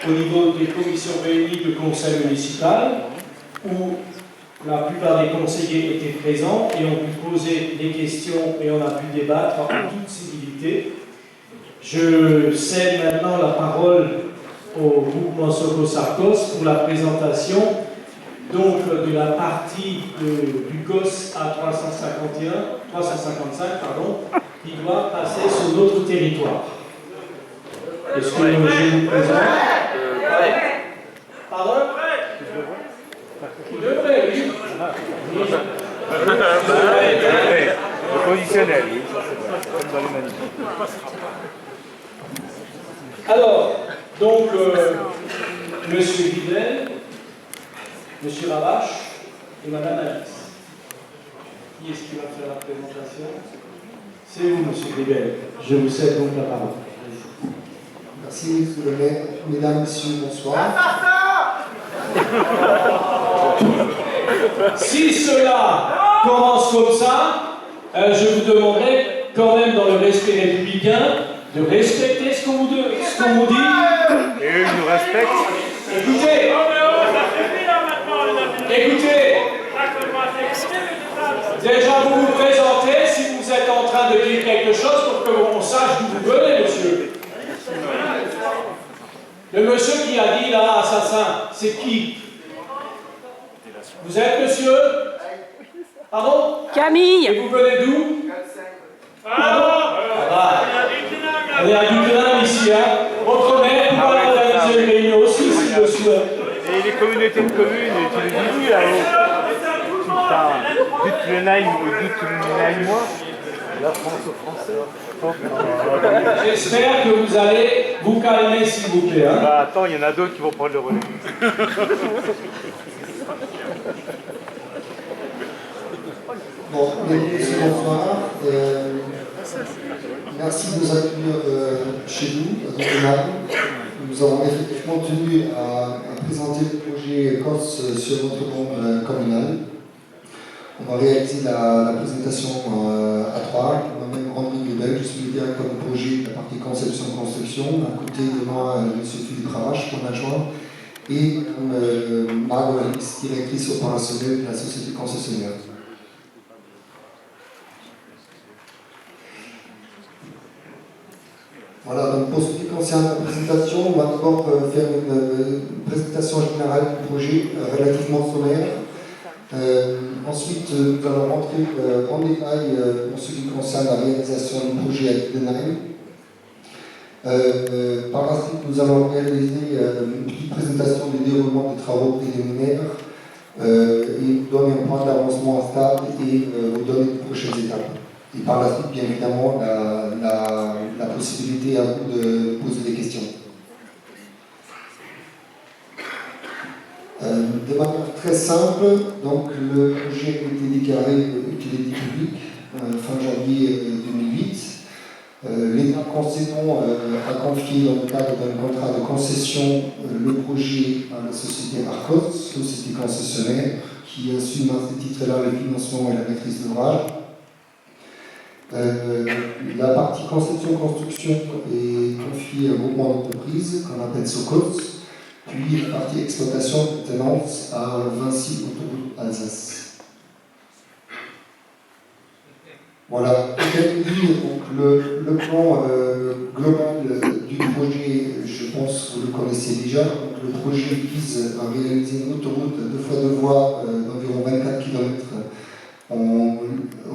au niveau des commissions réunies de conseil municipal, où la plupart des conseillers étaient présents et ont pu poser des questions et on a pu débattre en toute civilité. Je cède maintenant la parole au mouvement Soko-Sarkos pour la présentation donc de la partie du COS à 355 qui doit passer sur notre territoire. Est-ce que je vous présente? Pardon? Il devrait, oui. Le conditionnel, oui, ça c'est vrai, comme dans les manifs. Alors, donc, Monsieur Vidal, Monsieur Ravache et Madame Alice. Qui est-ce qui va faire la présentation? C'est vous, Monsieur Vidal. Je vous cède donc la parole. Merci, Monsieur le maire. Mesdames, Messieurs, bonsoir. Si cela commence comme ça, je vous demanderai quand même, dans le respect républicain, de respecter ce qu'on vous dit. Et eux, ils nous respectent. Écoutez, déjà vous vous présentez si vous êtes en train de dire quelque chose pour qu'on sache d'où vous venez, monsieur. Le monsieur qui a dit là, assassin, c'est qui? Vous êtes monsieur? Pardon? Camille. Et vous venez d'où? Pardon? On est à Duquesne ici, hein? Votre maire pourra organiser une réunion aussi, si le souhaite. Et les communautés de communes, tu les dis plus là-haut. Putain, moi. La France aux Français. J'espère que vous allez vous calmer, s'il vous plaît. Hein? Bah attends, il y en a d'autres qui vont prendre le relais. Bon, bonsoir. Merci de nous accueillir chez nous, à Duquesne. Nous avons effectivement tenu à présenter le projet COS sur notre bombe communale. On va réaliser la présentation à trois. On va même rendre une belle. Je suis le directeur de projet de la partie conception-construction. À côté de moi, M. Philippe Ravache, mon adjoint, et Margot, directrice opérationnelle de la société concessionnaire. Voilà, donc pour ce qui concerne la présentation, on va d'abord faire une présentation générale du projet relativement sommaire. Ensuite, nous allons rentrer en détail pour ce qui concerne la réalisation du projet à Duquesne. Par la suite, nous allons réaliser une petite présentation du déroulement des travaux préliminaires et donner un point d'avancement à stade et vous donner les prochaines étapes. Et par la suite, bien évidemment, la possibilité à vous de poser des questions. De manière très simple, donc le projet a été déclaré d'utilité publique fin janvier 2008. L'État concédant a confié dans le cadre d'un contrat de concession le projet à la société Arcos, société concessionnaire, qui assume à ce titre-là le financement et la maîtrise d'ouvrage. La partie conception-construction est confiée à un groupement d'entreprises qu'on appelle SOCOS, puis la partie exploitation-tenance à Vinci Autoroute Alsace. Voilà, donc le plan global du projet, je pense que vous le connaissez déjà. Donc, le projet vise à réaliser une autoroute de 2 fois 2 voies d'environ 24 km en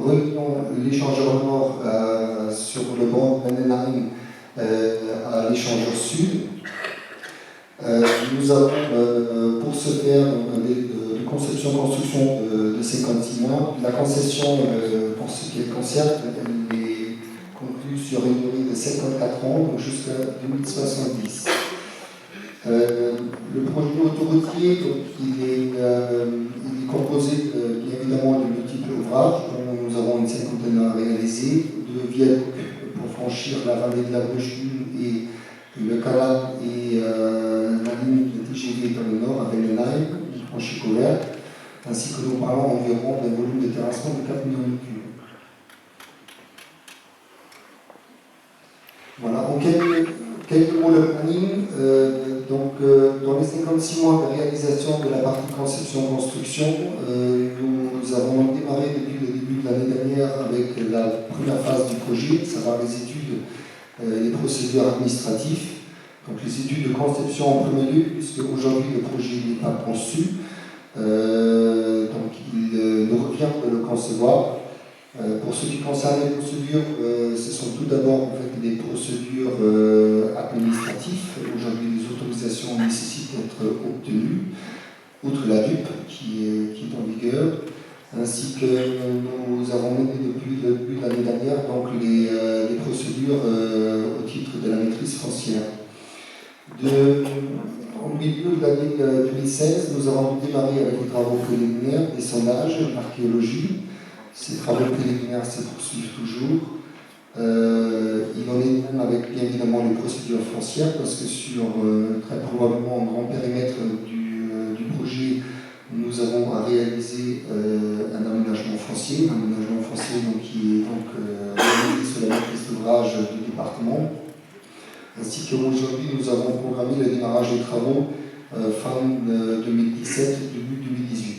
reliant l'échangeur nord sur le banc Menenheim à l'échangeur sud. Nous avons pour ce faire un délai de conception-construction de 56 mois. La concession, pour ce qui est concerne, elle est conclue sur une durée de 54 ans, donc jusqu'à 2070. Le projet autoroutier, donc, il est composé bien évidemment de multiples ouvrages, dont nous avons une cinquantaine à réaliser, de viaducs pour franchir la vallée de la Bruche et le canal et la ligne de TGV dans le nord avec le Naïm, franchie couverte, ainsi que nous parlons environ d'un volume de terrassement de 4 millions de cubes. Voilà, en quelques mots le planning. Dans les 56 mois de réalisation de la partie conception-construction, nous avons démarré depuis le début de l'année dernière avec la première phase du projet, savoir les études et les procédures administratives. Donc les études de conception en premier lieu, puisque aujourd'hui le projet n'est pas conçu. Donc il nous revient de le concevoir. Pour ce qui concerne les procédures, ce sont tout d'abord en fait, des procédures administratives. Aujourd'hui, les autorisations nécessitent d'être obtenues, outre la DUP qui est en vigueur, ainsi que nous avons mené depuis le début de l'année dernière donc, les procédures au titre de la maîtrise foncière. Au milieu de l'année 2016, nous avons démarré avec les travaux préliminaires, des sondages, l'archéologie. Ces travaux préliminaires se poursuivent toujours. Il en est même avec bien évidemment les procédures foncières, parce que sur très probablement un grand périmètre du projet, nous avons à réaliser un aménagement foncier donc, qui est donc réalisé sur la maîtrise d'ouvrage du département. Ainsi qu'aujourd'hui, nous avons programmé le démarrage des travaux fin 2017, début 2018.